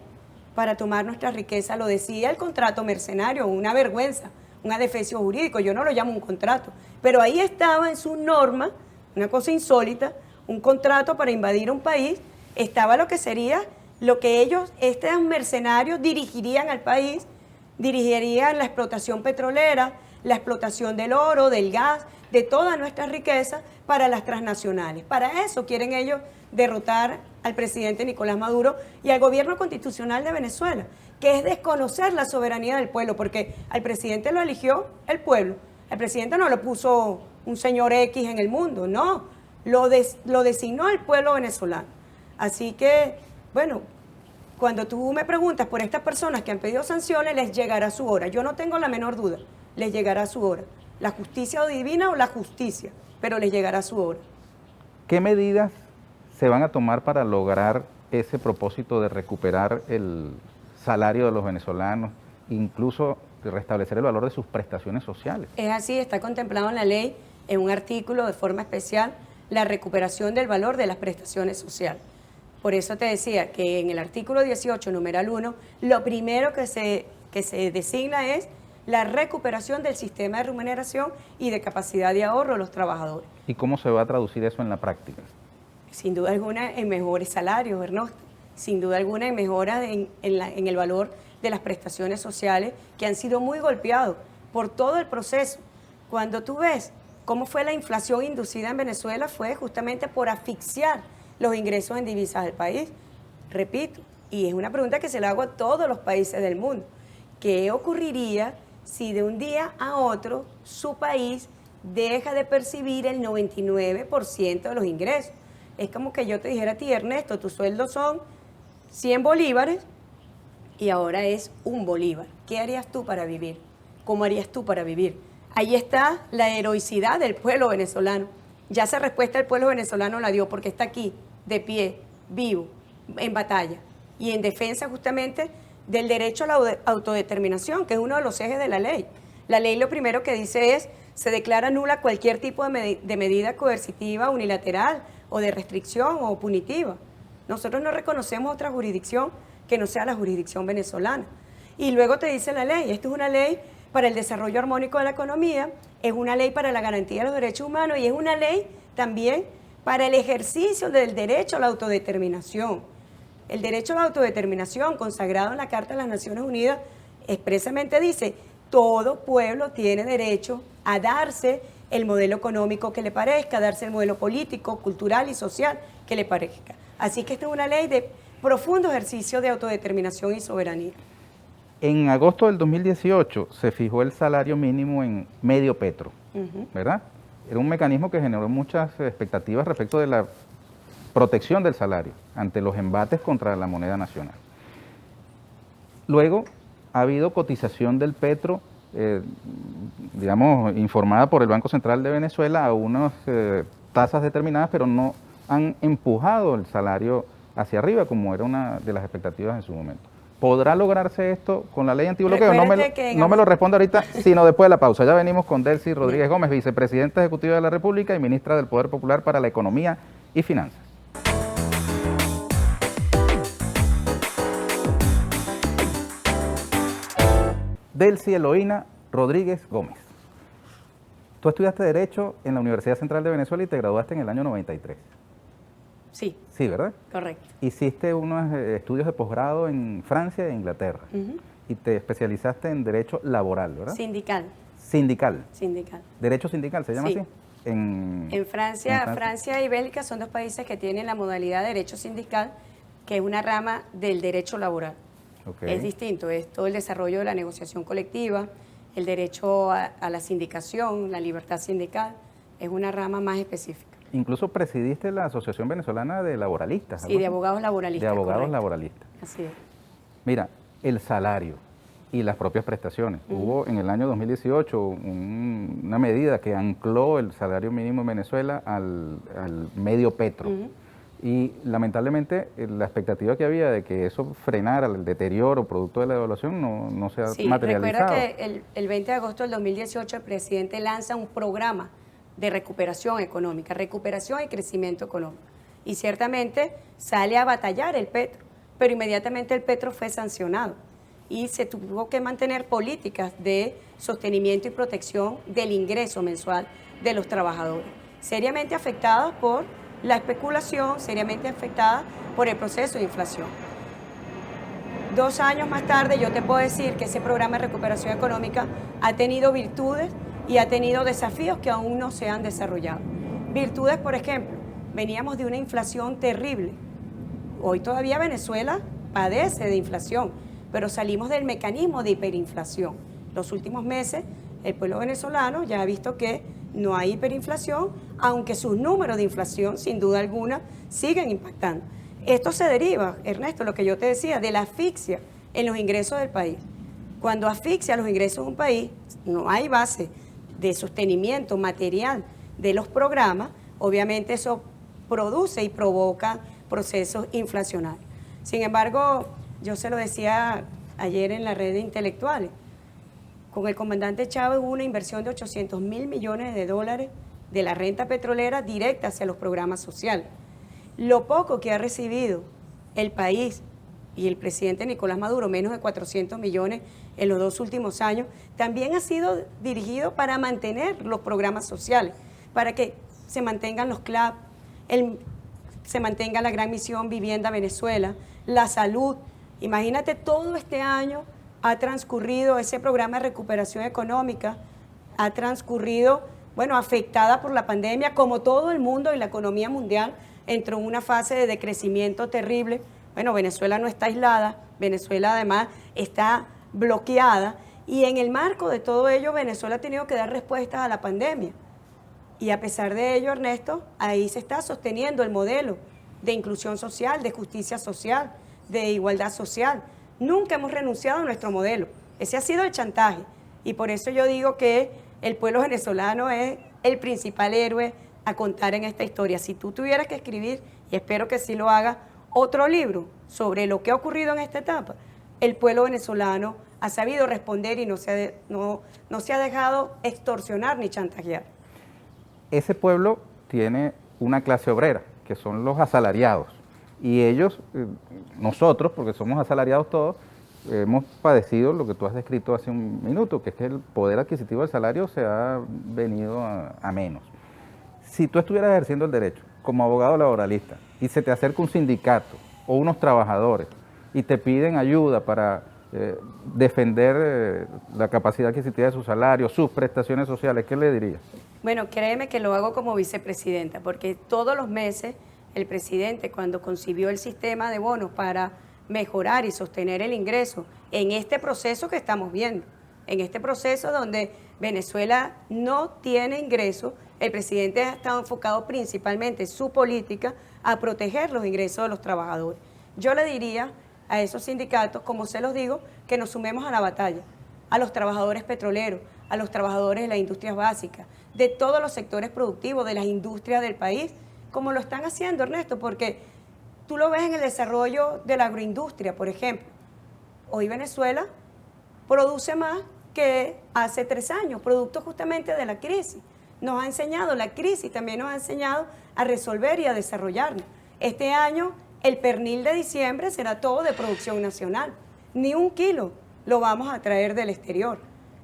Para tomar nuestra riqueza. Lo decía el contrato mercenario, una vergüenza, un adefesio jurídico. Yo no lo llamo un contrato, pero ahí estaba en su norma, una cosa insólita, un contrato para invadir un país. Estaba lo que sería lo que ellos, estos mercenarios, dirigirían al país, dirigirían la explotación petrolera, la explotación del oro, del gas, de toda nuestra riqueza para las transnacionales. Para eso quieren ellos derrotar al presidente Nicolás Maduro y al gobierno constitucional de Venezuela, que es desconocer la soberanía del pueblo, porque al presidente lo eligió el pueblo. El presidente no lo puso un señor X en el mundo, no, lo designó el pueblo venezolano. Así que, bueno, cuando tú me preguntas por estas personas que han pedido sanciones, les llegará su hora. Yo no tengo la menor duda, les llegará su hora. La justicia divina o la justicia, pero les llegará su hora. ¿Qué medidas se van a tomar para lograr ese propósito de recuperar el salario de los venezolanos, incluso de restablecer el valor de sus prestaciones sociales? Es así, está contemplado en la ley, en un artículo de forma especial, la recuperación del valor de las prestaciones sociales. Por eso te decía que en el artículo 18, numeral 1, lo primero que se designa es la recuperación del sistema de remuneración y de capacidad de ahorro de los trabajadores. ¿Y cómo se va a traducir eso en la práctica? Sin duda alguna en mejores salarios, Ernesto. Sin duda alguna en mejoras en el valor de las prestaciones sociales que han sido muy golpeados por todo el proceso. Cuando tú ves cómo fue la inflación inducida en Venezuela, fue justamente por asfixiar los ingresos en divisas del país. Repito, y es una pregunta que se la hago a todos los países del mundo. ¿Qué ocurriría si de un día a otro su país deja de percibir el 99% de los ingresos? Es como que yo te dijera a ti, Ernesto, tu sueldo son 100 bolívares y ahora es 1 bolívar. ¿Qué harías tú para vivir? ¿Cómo harías tú para vivir? Ahí está la heroicidad del pueblo venezolano. Ya esa respuesta el pueblo venezolano la dio porque está aquí, de pie, vivo, en batalla y en defensa justamente del derecho a la autodeterminación, que es uno de los ejes de la ley. La ley lo primero que dice es, se declara nula cualquier tipo de medida coercitiva, unilateral o de restricción o punitiva. Nosotros no reconocemos otra jurisdicción que no sea la jurisdicción venezolana. Y luego te dice la ley, esto es una ley para el desarrollo armónico de la economía, es una ley para la garantía de los derechos humanos y es una ley también para el ejercicio del derecho a la autodeterminación. El derecho a la autodeterminación, consagrado en la Carta de las Naciones Unidas, expresamente dice, todo pueblo tiene derecho a darse el modelo económico que le parezca, a darse el modelo político, cultural y social que le parezca. Así que esta es una ley de profundo ejercicio de autodeterminación y soberanía. En agosto del 2018 se fijó el salario mínimo en medio petro, ¿verdad? Era un mecanismo que generó muchas expectativas respecto de la protección del salario ante los embates contra la moneda nacional. Luego ha habido cotización del petro digamos, informada por el Banco Central de Venezuela a unas tasas determinadas, pero no han empujado el salario hacia arriba, como era una de las expectativas en su momento. ¿Podrá lograrse esto con la ley antibloqueo? No me lo responda ahorita, sino después de la pausa. Ya venimos con Delcy Rodríguez Gómez, vicepresidenta ejecutiva de la República y ministra del Poder Popular para la Economía y Finanzas. Delcy Eloína Rodríguez Gómez. Tú estudiaste Derecho en la Universidad Central de Venezuela y te graduaste en el año 93. Sí. Sí, ¿verdad? Correcto. Hiciste unos estudios de posgrado en Francia e Inglaterra. Y te especializaste en Derecho Laboral, ¿verdad? Sindical. Sindical. Sindical. ¿Derecho sindical se llama Sí. así? En Francia y Bélgica son dos países que tienen la modalidad de derecho sindical, que es una rama del derecho laboral. Okay. Es distinto, es todo el desarrollo de la negociación colectiva, el derecho a la sindicación, la libertad sindical, es una rama más específica. Incluso presidiste la Asociación Venezolana de Laboralistas. Sí, de abogados laboralistas. De abogados correcto. laboralistas. Así es. Mira, el salario y las propias prestaciones. Hubo en el año 2018 una medida que ancló el salario mínimo en Venezuela al medio petro. Y lamentablemente la expectativa que había de que eso frenara el deterioro producto de la devaluación no se ha materializado. Recuerda que el 20 de agosto del 2018 el presidente lanza un programa de recuperación económica, recuperación y crecimiento económico. Y ciertamente sale a batallar el petro, pero inmediatamente el petro fue sancionado y se tuvo que mantener políticas de sostenimiento y protección del ingreso mensual de los trabajadores, seriamente afectadas por la especulación, seriamente afectada por el proceso de inflación. 2 años más tarde yo te puedo decir que ese programa de recuperación económica ha tenido virtudes y ha tenido desafíos que aún no se han desarrollado. Virtudes, por ejemplo, veníamos de una inflación terrible. Hoy todavía Venezuela padece de inflación, pero salimos del mecanismo de hiperinflación. Los últimos meses el pueblo venezolano ya ha visto que no hay hiperinflación, aunque sus números de inflación, sin duda alguna, siguen impactando. Esto se deriva, Ernesto, lo que yo te decía, de la asfixia en los ingresos del país. Cuando asfixia los ingresos de un país, no hay base de sostenimiento material de los programas, obviamente eso produce y provoca procesos inflacionarios. Sin embargo, yo se lo decía ayer en la red de intelectuales, con el comandante Chávez hubo una inversión de 800.000 millones de dólares de la renta petrolera directa hacia los programas sociales. Lo poco que ha recibido el país y el presidente Nicolás Maduro, menos de 400 millones en los 2 últimos años, también ha sido dirigido para mantener los programas sociales, para que se mantengan los CLAP, se mantenga la gran misión Vivienda Venezuela, la salud. Imagínate, todo este año ha transcurrido ese programa de recuperación económica, ha transcurrido, bueno, afectada por la pandemia, como todo el mundo y la economía mundial entró en una fase de decrecimiento terrible. Bueno, Venezuela no está aislada, Venezuela además está bloqueada y en el marco de todo ello Venezuela ha tenido que dar respuestas a la pandemia. Y a pesar de ello, Ernesto, ahí se está sosteniendo el modelo de inclusión social, de justicia social, de igualdad social. Nunca hemos renunciado a nuestro modelo. Ese ha sido el chantaje. Y por eso yo digo que el pueblo venezolano es el principal héroe a contar en esta historia. Si tú tuvieras que escribir, y espero que sí lo hagas, otro libro sobre lo que ha ocurrido en esta etapa, el pueblo venezolano ha sabido responder y no se ha dejado extorsionar ni chantajear. Ese pueblo tiene una clase obrera, que son los asalariados. Y ellos, nosotros, porque somos asalariados todos, hemos padecido lo que tú has descrito hace un minuto, que es que el poder adquisitivo del salario se ha venido a menos. Si tú estuvieras ejerciendo el derecho como abogado laboralista y se te acerca un sindicato o unos trabajadores y te piden ayuda para defender la capacidad adquisitiva de su salario, sus prestaciones sociales, ¿qué le dirías? Bueno, créeme que lo hago como vicepresidenta, porque todos los meses el presidente, cuando concibió el sistema de bonos para mejorar y sostener el ingreso en este proceso que estamos viendo, en este proceso donde Venezuela no tiene ingreso, el presidente ha estado enfocado principalmente su política a proteger los ingresos de los trabajadores. Yo le diría a esos sindicatos, como se los digo, que nos sumemos a la batalla, a los trabajadores petroleros, a los trabajadores de las industrias básicas, de todos los sectores productivos, de las industrias del país, como lo están haciendo, Ernesto, porque tú lo ves en el desarrollo de la agroindustria, por ejemplo. Hoy Venezuela produce más que hace 3 años, producto justamente de la crisis. Nos ha enseñado, la crisis también nos ha enseñado a resolver y a desarrollarnos. Este año el pernil de diciembre será todo de producción nacional. Ni 1 kilo lo vamos a traer del exterior.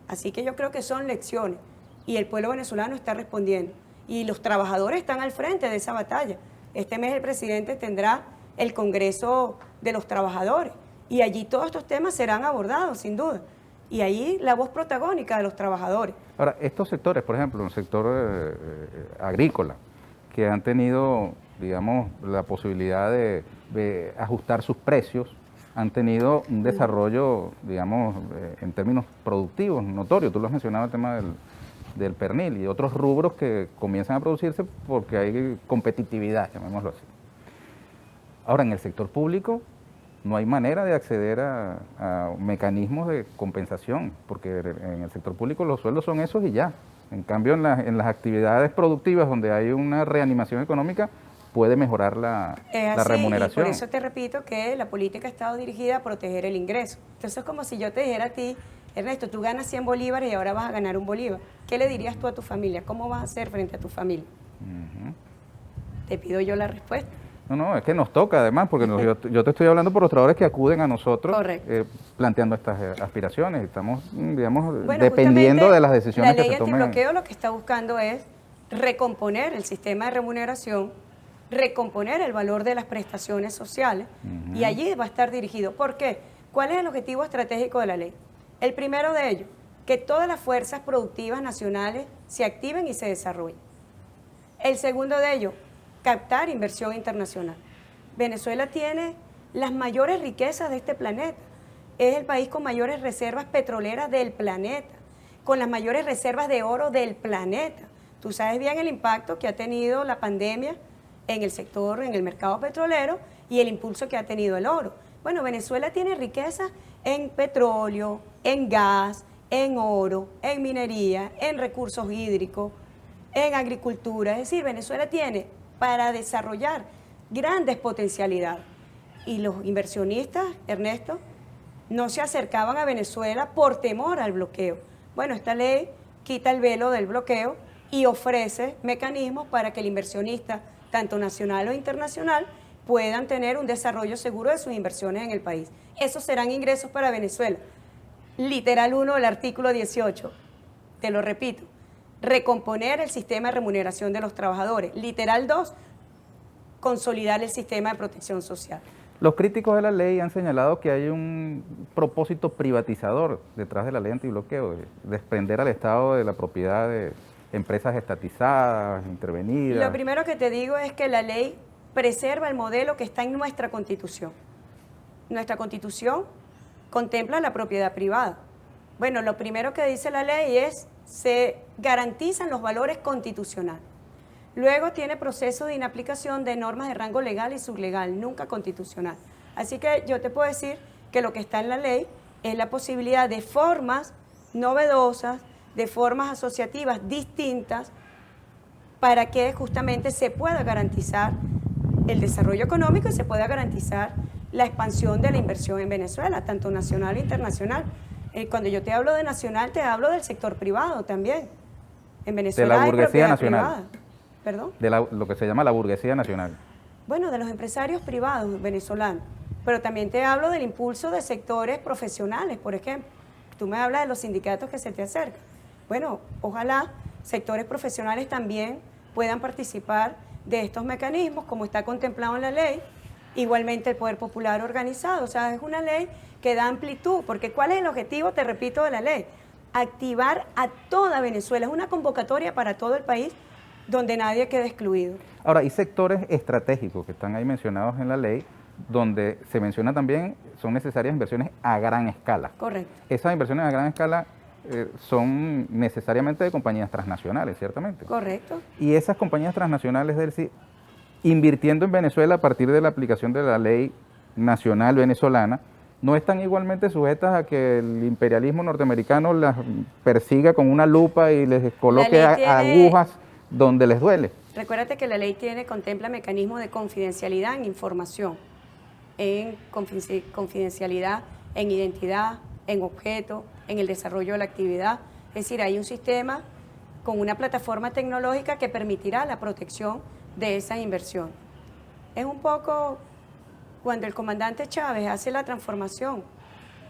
Así que yo creo que son lecciones y el pueblo venezolano está respondiendo. Y los trabajadores están al frente de esa batalla. Este mes el presidente tendrá el Congreso de los Trabajadores y allí todos estos temas serán abordados, sin duda. Y ahí la voz protagónica de los trabajadores. Ahora, estos sectores, por ejemplo, el sector agrícola, que han tenido, digamos, la posibilidad de ajustar sus precios, han tenido un desarrollo, digamos, en términos productivos, notorio. Tú lo has mencionado, el tema del pernil y otros rubros que comienzan a producirse porque hay competitividad, llamémoslo así. Ahora, en el sector público no hay manera de acceder a mecanismos de compensación, porque en el sector público los sueldos son esos y ya. En cambio, en las actividades productivas donde hay una reanimación económica, puede mejorar la remuneración. Y por eso te repito que la política ha estado dirigida a proteger el ingreso. Entonces es como si yo te dijera a ti, Ernesto, tú ganas 100 bolívares y ahora vas a ganar 1 bolívar. ¿Qué le dirías tú a tu familia? ¿Cómo vas a hacer frente a tu familia? Te pido yo la respuesta. No, es que nos toca además, porque yo te estoy hablando por los trabajadores que acuden a nosotros planteando estas aspiraciones. Estamos, digamos, dependiendo de las decisiones que se tomen. La ley antibloqueo lo que está buscando es recomponer el sistema de remuneración, recomponer el valor de las prestaciones sociales y allí va a estar dirigido. ¿Por qué? ¿Cuál es el objetivo estratégico de la ley? El primero de ellos, que todas las fuerzas productivas nacionales se activen y se desarrollen. El segundo de ellos, captar inversión internacional. Venezuela tiene las mayores riquezas de este planeta. Es el país con mayores reservas petroleras del planeta, con las mayores reservas de oro del planeta. Tú sabes bien el impacto que ha tenido la pandemia en el sector, en el mercado petrolero y el impulso que ha tenido el oro. Bueno, Venezuela tiene riquezas en petróleo, en gas, en oro, en minería, en recursos hídricos, en agricultura. Es decir, Venezuela tiene para desarrollar grandes potencialidades. Y los inversionistas, Ernesto, no se acercaban a Venezuela por temor al bloqueo. Bueno, esta ley quita el velo del bloqueo y ofrece mecanismos para que el inversionista, tanto nacional o internacional, puedan tener un desarrollo seguro de sus inversiones en el país. Esos serán ingresos para Venezuela. Literal 1 del artículo 18, te lo repito, recomponer el sistema de remuneración de los trabajadores. Literal 2, consolidar el sistema de protección social. Los críticos de la ley han señalado que hay un propósito privatizador detrás de la ley antibloqueo, de desprender al Estado de la propiedad de empresas estatizadas, intervenidas. Lo primero que te digo es que la ley preserva el modelo que está en nuestra Constitución. Nuestra Constitución contempla la propiedad privada. Bueno, lo primero que dice la ley es se garantizan los valores constitucionales. Luego tiene proceso de inaplicación de normas de rango legal y sublegal, nunca constitucional. Así que yo te puedo decir que lo que está en la ley es la posibilidad de formas novedosas, de formas asociativas distintas, para que justamente se pueda garantizar el desarrollo económico y se pueda garantizar la expansión de la inversión en Venezuela, tanto nacional e internacional. Cuando yo te hablo de nacional, te hablo del sector privado también. En Venezuela de la burguesía nacional. Privada. ¿Perdón? De lo que se llama la burguesía nacional. Bueno, de los empresarios privados venezolanos. Pero también te hablo del impulso de sectores profesionales, por ejemplo. Tú me hablas de los sindicatos que se te acercan. Bueno, ojalá sectores profesionales también puedan participar de estos mecanismos, como está contemplado en la ley. Igualmente el Poder Popular organizado. O sea, es una ley que da amplitud, porque ¿cuál es el objetivo, te repito, de la ley? Activar a toda Venezuela. Es una convocatoria para todo el país donde nadie quede excluido. Ahora, hay sectores estratégicos que están ahí mencionados en la ley, donde se menciona también son necesarias inversiones a gran escala. Correcto. Esas inversiones a gran escala son necesariamente de compañías transnacionales, ciertamente. Correcto. Y esas compañías transnacionales, Delcy, invirtiendo en Venezuela a partir de la aplicación de la ley nacional venezolana, ¿no están igualmente sujetas a que el imperialismo norteamericano las persiga con una lupa y les coloque agujas donde les duele? Recuérdate que la ley contempla mecanismos de confidencialidad en información, en confidencialidad en identidad, en objeto, en el desarrollo de la actividad. Es decir, hay un sistema con una plataforma tecnológica que permitirá la protección de esa inversión. Es un poco cuando el comandante Chávez hace la transformación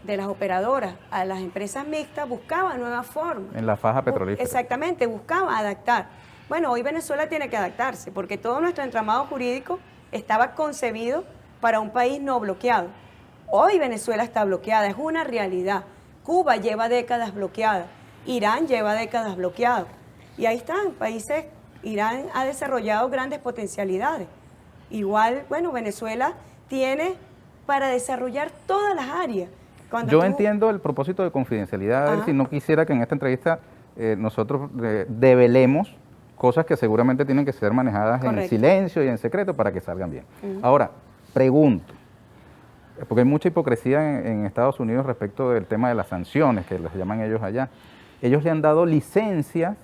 de las operadoras a las empresas mixtas, buscaba nuevas formas. En la faja petrolífera. Exactamente, buscaba adaptar. Bueno, hoy Venezuela tiene que adaptarse porque todo nuestro entramado jurídico estaba concebido para un país no bloqueado. Hoy Venezuela está bloqueada, es una realidad. Cuba lleva décadas bloqueada, Irán lleva décadas bloqueado. Y ahí están, países, Irán ha desarrollado grandes potencialidades. Igual, bueno, Venezuela tiene para desarrollar todas las áreas. Yo entiendo el propósito de confidencialidad, si no quisiera que en esta entrevista nosotros develemos cosas que seguramente tienen que ser manejadas en silencio y en secreto para que salgan bien. Ahora, pregunto, porque hay mucha hipocresía en Estados Unidos respecto del tema de las sanciones, que las llaman ellos allá. Ellos le han dado licencias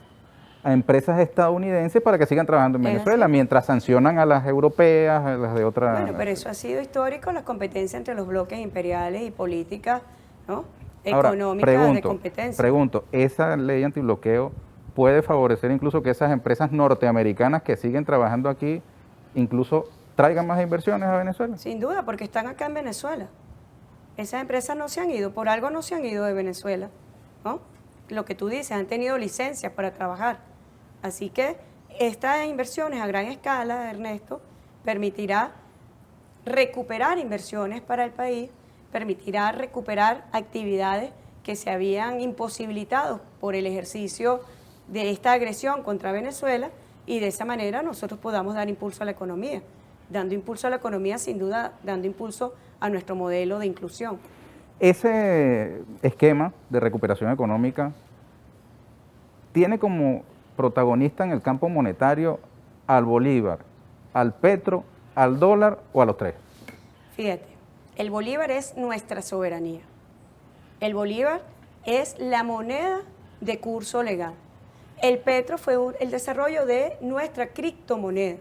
a empresas estadounidenses para que sigan trabajando en Venezuela, mientras sancionan a las europeas, a las de otras... Bueno, pero eso ha sido histórico, las competencias entre los bloques imperiales y políticas, ¿no? Ahora, Económicas de competencia. Pregunto, ¿esa ley antibloqueo puede favorecer incluso que esas empresas norteamericanas que siguen trabajando aquí incluso traigan más inversiones a Venezuela? Sin duda, porque están acá en Venezuela. Esas empresas no se han ido, por algo no se han ido de Venezuela, ¿no? Lo que tú dices, han tenido licencias para trabajar. Así que estas inversiones a gran escala, Ernesto, permitirá recuperar inversiones para el país, permitirá recuperar actividades que se habían imposibilitado por el ejercicio de esta agresión contra Venezuela y de esa manera nosotros podamos dar impulso a la economía. Dando impulso a la economía, sin duda, dando impulso a nuestro modelo de inclusión. Ese esquema de recuperación económica tiene como protagonista en el campo monetario al bolívar, al petro, al dólar o a los tres. Fíjate, el bolívar es nuestra soberanía. El bolívar es la moneda de curso legal. El petro fue el desarrollo de nuestra criptomoneda,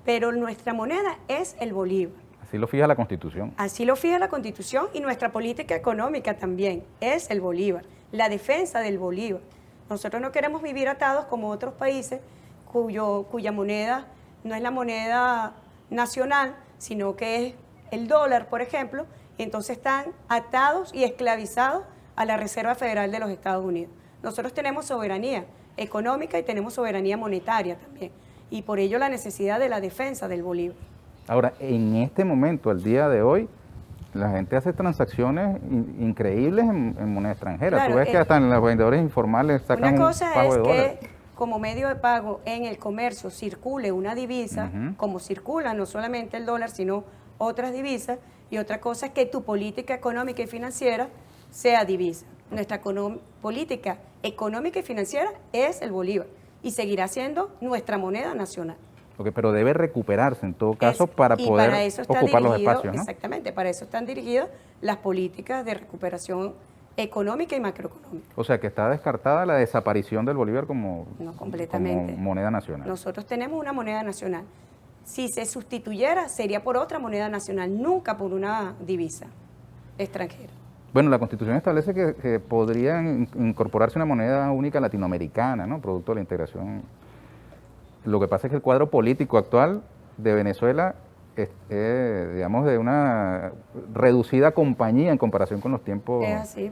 pero nuestra moneda es el bolívar. Así lo fija la Constitución. Así lo fija la Constitución y nuestra política económica también es el bolívar, la defensa del bolívar. Nosotros no queremos vivir atados como otros países cuya moneda no es la moneda nacional, sino que es el dólar, por ejemplo, y entonces están atados y esclavizados a la Reserva Federal de los Estados Unidos. Nosotros tenemos soberanía económica y tenemos soberanía monetaria también, y por ello la necesidad de la defensa del bolívar. Ahora, en este momento, al día de hoy, la gente hace transacciones increíbles en moneda extranjera. Claro, tú ves que hasta en los vendedores informales sacan una cosa un pago es de dólares. que como medio de pago en el comercio circule una divisa, como circula no solamente el dólar, sino otras divisas, y otra cosa es que tu política económica y financiera sea divisa. Nuestra política económica y financiera es el bolívar y seguirá siendo nuestra moneda nacional. Okay, pero debe recuperarse en todo caso para poder ocupar los espacios, ¿no? Exactamente, para eso están dirigidas las políticas de recuperación económica y macroeconómica. O sea que está descartada la desaparición del bolívar como moneda nacional. Nosotros tenemos una moneda nacional. Si se sustituyera, sería por otra moneda nacional, nunca por una divisa extranjera. Bueno, la Constitución establece que podría incorporarse una moneda única latinoamericana, ¿no? Producto de la integración. Lo que pasa es que el cuadro político actual de Venezuela es, digamos, de una reducida compañía en comparación con los tiempos, es así.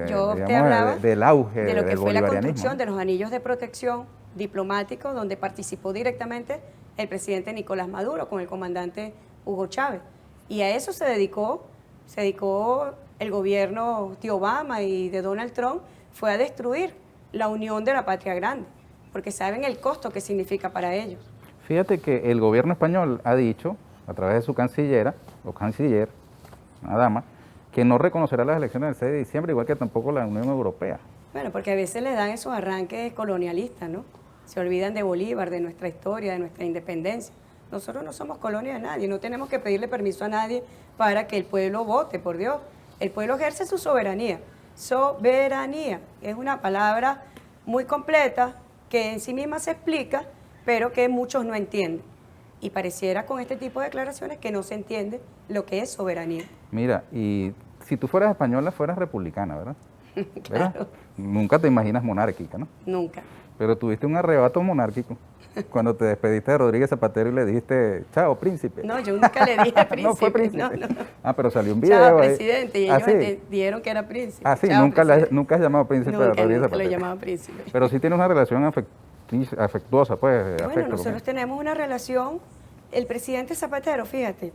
Yo te hablaba del auge de lo que del fue la bolivarianismo, construcción de los anillos de protección diplomáticos, donde participó directamente el presidente Nicolás Maduro con el comandante Hugo Chávez. Y a eso se dedicó el gobierno de Obama y de Donald Trump, fue a destruir la unión de la patria grande, porque saben el costo que significa para ellos. Fíjate que el gobierno español ha dicho, a través de su canciller, una dama, que no reconocerá las elecciones del 6 de diciembre, igual que tampoco la Unión Europea. Bueno, porque a veces le dan esos arranques colonialistas, ¿no? Se olvidan de Bolívar, de nuestra historia, de nuestra independencia. Nosotros no somos colonia de nadie, no tenemos que pedirle permiso a nadie para que el pueblo vote, por Dios. El pueblo ejerce su soberanía. Soberanía es una palabra muy completa que en sí misma se explica, pero que muchos no entienden. Y pareciera con este tipo de declaraciones que no se entiende lo que es soberanía. Mira, y si tú fueras española, fueras republicana, ¿verdad? Claro. ¿Verdad? Nunca te imaginas monárquica, ¿no? Nunca. Pero tuviste un arrebato monárquico cuando te despediste de Rodríguez Zapatero y le dijiste, chao, príncipe. No, yo nunca le dije príncipe. No fue príncipe. No, no. Ah, pero salió un video Chao, ahí. presidente, y Ah, ellos sí. dijeron que era príncipe. Ah, sí, Chao, nunca, presidente. nunca has llamado príncipe a Nunca, Rodríguez nunca lo Zapatero. llamaba príncipe. Pero sí tiene una relación afectuosa, pues. Bueno, afecto, nosotros pues. tenemos una relación, el presidente Zapatero, fíjate,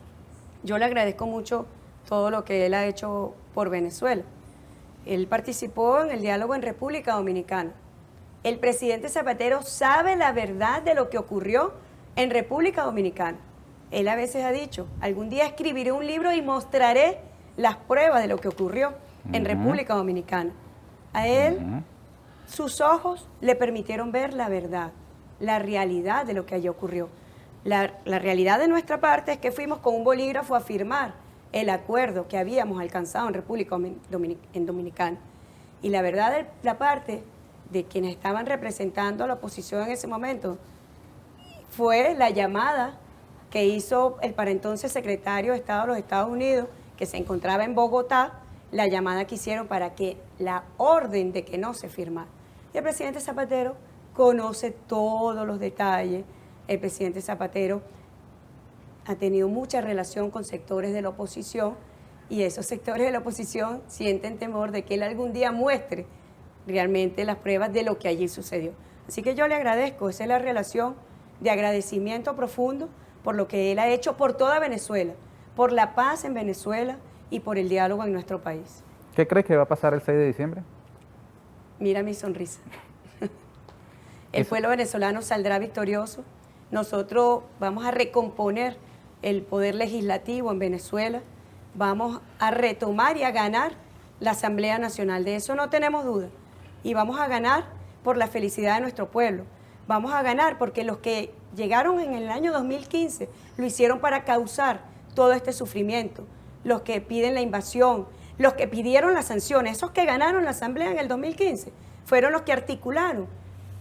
yo le agradezco mucho todo lo que él ha hecho por Venezuela. Él participó en el diálogo en República Dominicana. El presidente Zapatero sabe la verdad de lo que ocurrió en República Dominicana. Él a veces ha dicho, algún día escribiré un libro y mostraré las pruebas de lo que ocurrió en República Dominicana. A él, sus ojos le permitieron ver la verdad, la realidad de lo que allí ocurrió. La realidad de nuestra parte es que fuimos con un bolígrafo a firmar el acuerdo que habíamos alcanzado en República Dominicana. Y la verdad de la parte de quienes estaban representando a la oposición en ese momento fue la llamada que hizo el para entonces secretario de Estado de los Estados Unidos, que se encontraba en Bogotá, la llamada que hicieron para que la orden de que no se firmara. Y el presidente Zapatero conoce todos los detalles. El presidente Zapatero ha tenido mucha relación con sectores de la oposición y esos sectores de la oposición sienten temor de que él algún día muestre realmente las pruebas de lo que allí sucedió. Así que yo le agradezco, esa es la relación de agradecimiento profundo por lo que él ha hecho por toda Venezuela, por la paz en Venezuela y por el diálogo en nuestro país. ¿Qué crees que va a pasar el 6 de diciembre? Mira mi sonrisa. El pueblo venezolano saldrá victorioso. Nosotros vamos a recomponer el poder legislativo en Venezuela. Vamos a retomar y a ganar la Asamblea Nacional. De eso no tenemos duda. Y vamos a ganar por la felicidad de nuestro pueblo. Vamos a ganar porque los que llegaron en el año 2015 lo hicieron para causar todo este sufrimiento. Los que piden la invasión, los que pidieron las sanciones, esos que ganaron la Asamblea en el 2015, fueron los que articularon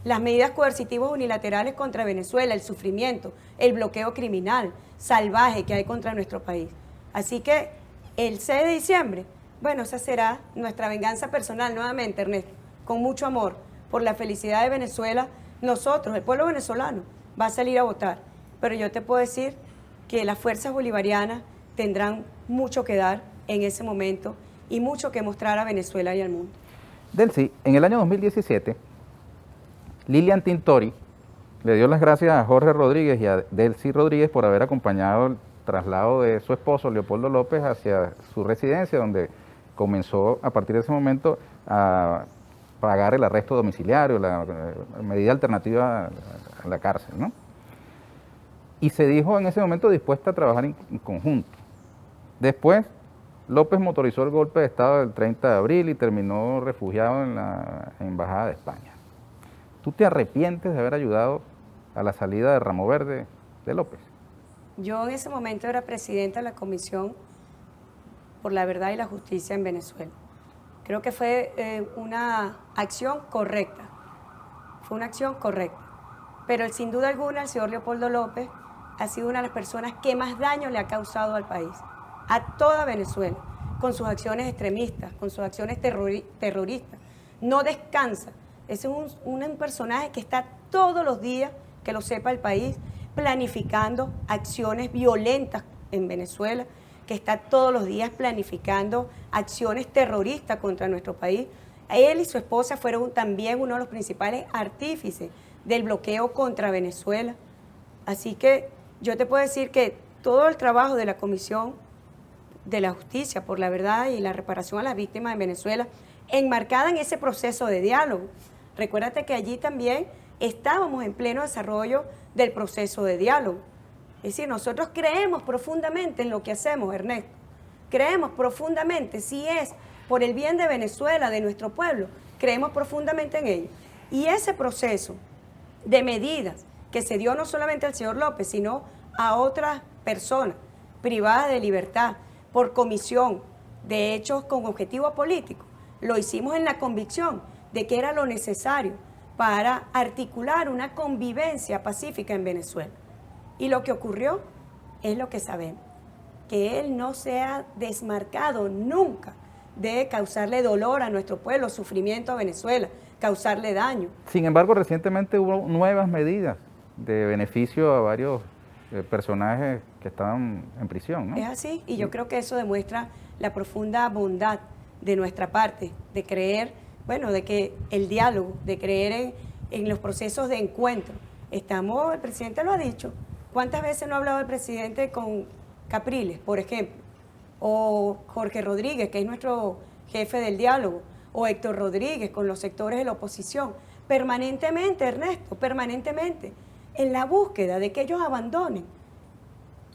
las medidas coercitivas unilaterales contra Venezuela, el sufrimiento, el bloqueo criminal salvaje que hay contra nuestro país. Así que el 6 de diciembre, bueno, esa será nuestra venganza personal nuevamente, Ernesto, con mucho amor por la felicidad de Venezuela. Nosotros, el pueblo venezolano, va a salir a votar, pero yo te puedo decir que las fuerzas bolivarianas tendrán mucho que dar en ese momento y mucho que mostrar a Venezuela y al mundo. Delcy, en el año 2017, Lilian Tintori le dio las gracias a Jorge Rodríguez y a Delcy Rodríguez por haber acompañado el traslado de su esposo, Leopoldo López, hacia su residencia, donde comenzó a partir de ese momento a pagar el arresto domiciliario, la medida alternativa a la cárcel, ¿no? Y se dijo en ese momento dispuesta a trabajar en conjunto. Después, López motorizó el golpe de Estado del 30 de abril y terminó refugiado en la Embajada de España. ¿Tú te arrepientes de haber ayudado a la salida de Ramo Verde de López? Yo en ese momento era presidenta de la Comisión por la Verdad y la Justicia en Venezuela. Creo que fue una acción correcta, pero sin duda alguna el señor Leopoldo López ha sido una de las personas que más daño le ha causado al país, a toda Venezuela, con sus acciones extremistas, con sus acciones terroristas. No descansa. Ese es un personaje que está todos los días, que lo sepa el país, planificando acciones violentas en Venezuela, que está todos los días planificando acciones terroristas contra nuestro país. Él y su esposa fueron también uno de los principales artífices del bloqueo contra Venezuela. Así que yo te puedo decir que todo el trabajo de la Comisión de la Justicia por la Verdad y la Reparación a las Víctimas en Venezuela, enmarcada en ese proceso de diálogo. Recuérdate que allí también estábamos en pleno desarrollo del proceso de diálogo. Es decir, nosotros creemos profundamente en lo que hacemos, Ernesto. Creemos profundamente, si es por el bien de Venezuela, de nuestro pueblo, creemos profundamente en ello. Y ese proceso de medidas que se dio no solamente al señor López, sino a otras personas privadas de libertad, por comisión, de hechos con objetivo político. Lo hicimos en la convicción de que era lo necesario para articular una convivencia pacífica en Venezuela. Y lo que ocurrió es lo que sabemos, que él no se ha desmarcado nunca de causarle dolor a nuestro pueblo, sufrimiento a Venezuela, causarle daño. Sin embargo, recientemente hubo nuevas medidas de beneficio a varios personajes que estaban en prisión, ¿no? Es así, y yo creo que eso demuestra la profunda bondad de nuestra parte, de creer, bueno, de que el diálogo, de creer en los procesos de encuentro. El presidente lo ha dicho. ¿Cuántas veces no ha hablado el presidente con Capriles, por ejemplo? O Jorge Rodríguez, que es nuestro jefe del diálogo, o Héctor Rodríguez con los sectores de la oposición. Permanentemente, Ernesto, permanentemente, en la búsqueda de que ellos abandonen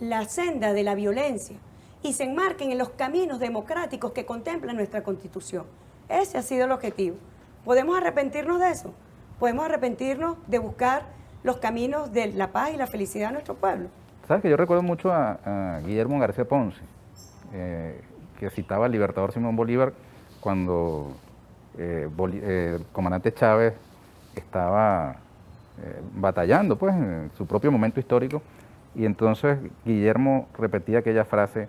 la senda de la violencia y se enmarquen en los caminos democráticos que contempla nuestra Constitución. Ese ha sido el objetivo. ¿Podemos arrepentirnos de eso? ¿Podemos arrepentirnos de buscar los caminos de la paz y la felicidad de nuestro pueblo? Sabes que yo recuerdo mucho a Guillermo García Ponce, que citaba al libertador Simón Bolívar cuando el comandante Chávez estaba batallando, pues, en su propio momento histórico, y entonces Guillermo repetía aquella frase: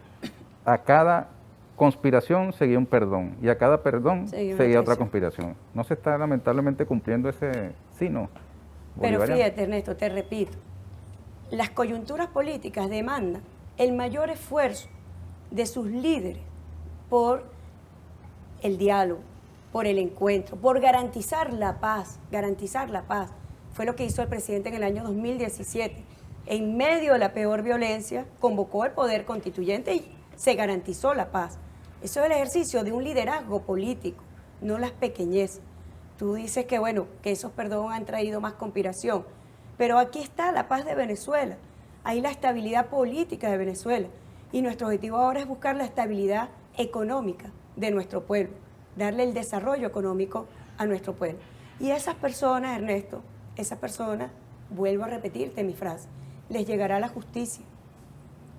a cada conspiración seguía un perdón, y a cada perdón seguía otra conspiración. No se está lamentablemente cumpliendo ese sino bolivariano. Pero fíjate, Ernesto, te repito, las coyunturas políticas demandan el mayor esfuerzo de sus líderes por el diálogo, por el encuentro, por garantizar la paz, garantizar la paz. Fue lo que hizo el presidente en el año 2017. En medio de la peor violencia, convocó el poder constituyente y se garantizó la paz. Eso es el ejercicio de un liderazgo político, no las pequeñeces. Tú dices que, bueno, que esos perdón han traído más conspiración, pero aquí está la paz de Venezuela, ahí la estabilidad política de Venezuela, y nuestro objetivo ahora es buscar la estabilidad económica de nuestro pueblo, darle el desarrollo económico a nuestro pueblo. Y esas personas, Ernesto, esas personas, vuelvo a repetirte mi frase, les llegará la justicia,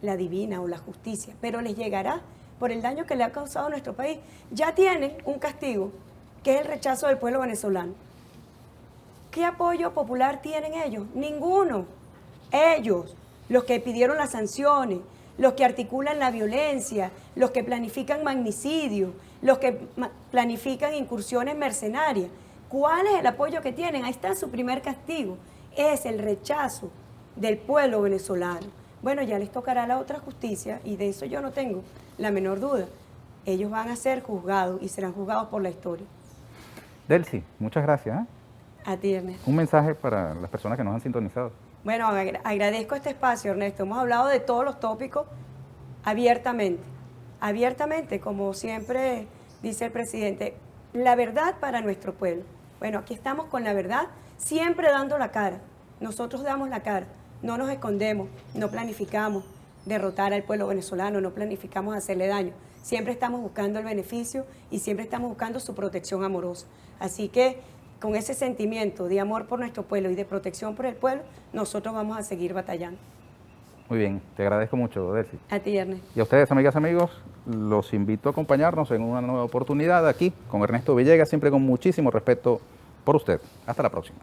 la divina o la justicia, pero les llegará por el daño que le ha causado a nuestro país. Ya tienen un castigo, que es el rechazo del pueblo venezolano. ¿Qué apoyo popular tienen ellos? Ninguno. Ellos, los que pidieron las sanciones, los que articulan la violencia, los que planifican magnicidios, los que planifican incursiones mercenarias. ¿Cuál es el apoyo que tienen? Ahí está su primer castigo. Es el rechazo del pueblo venezolano. Bueno, ya les tocará la otra justicia y de eso yo no tengo la menor duda. Ellos van a ser juzgados y serán juzgados por la historia. Delcy, muchas gracias. A ti, Ernesto. Un mensaje para las personas que nos han sintonizado. Bueno, agradezco este espacio, Ernesto. Hemos hablado de todos los tópicos abiertamente. Abiertamente, como siempre dice el presidente, la verdad para nuestro pueblo. Bueno, aquí estamos con la verdad, siempre dando la cara. Nosotros damos la cara, no nos escondemos, no planificamos derrotar al pueblo venezolano, no planificamos hacerle daño. Siempre estamos buscando el beneficio y siempre estamos buscando su protección amorosa. Así que con ese sentimiento de amor por nuestro pueblo y de protección por el pueblo, nosotros vamos a seguir batallando. Muy bien, te agradezco mucho, Delcy. A ti, Ernesto. Y a ustedes, amigas y amigos, los invito a acompañarnos en una nueva oportunidad aquí con Ernesto Villegas, siempre con muchísimo respeto por usted. Hasta la próxima.